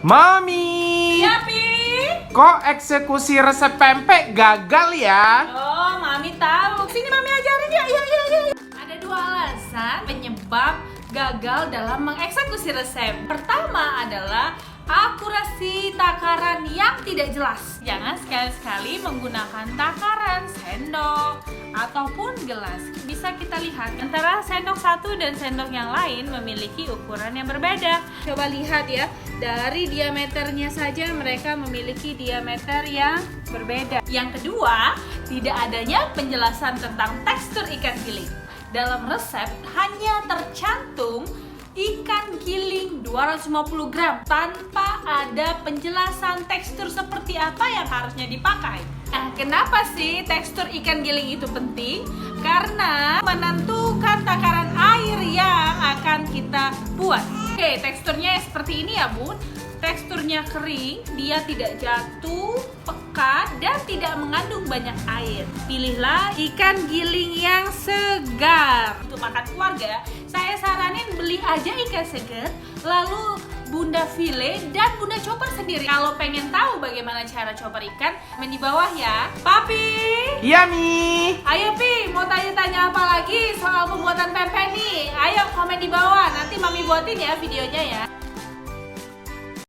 Mami, Iya, Pi. kok eksekusi resep pempek gagal ya? Oh, Mami tahu. Sini Mami ajarin ya. Iya. Ada dua alasan penyebab gagal dalam mengeksekusi resep. Pertama adalah akurasi takaran yang tidak jelas. Jangan sekali-sekali menggunakan takaran sendok ataupun gelas. Bisa kita lihat antara sendok satu dan sendok yang lain memiliki ukuran yang berbeda. Coba lihat ya, dari diameternya saja mereka memiliki diameter yang berbeda. Yang kedua, tidak adanya penjelasan tentang tekstur ikan giling. Dalam resep hanya tercantum ikan giling 250 gram tanpa ada penjelasan tekstur seperti apa yang harusnya dipakai. Nah, kenapa sih tekstur ikan giling itu penting? Karena menentukan takaran air yang akan kita buat. Oke, teksturnya seperti ini ya, Bun. Teksturnya kering, dia tidak jatuh, pekat, dan tidak mengandung banyak air. Pilihlah ikan giling yang segar. Untuk makan keluarga, saya saranin beli aja ikan segar, lalu Bunda file dan Bunda chopper sendiri. Kalau pengen tahu bagaimana cara chopper ikan, komen di bawah ya. Papi! Iya, Mi. Ayo Pi, mau tanya-tanya apa lagi soal pembuatan pempek nih? Ayo komen di bawah, nanti Mami buatin ya videonya ya.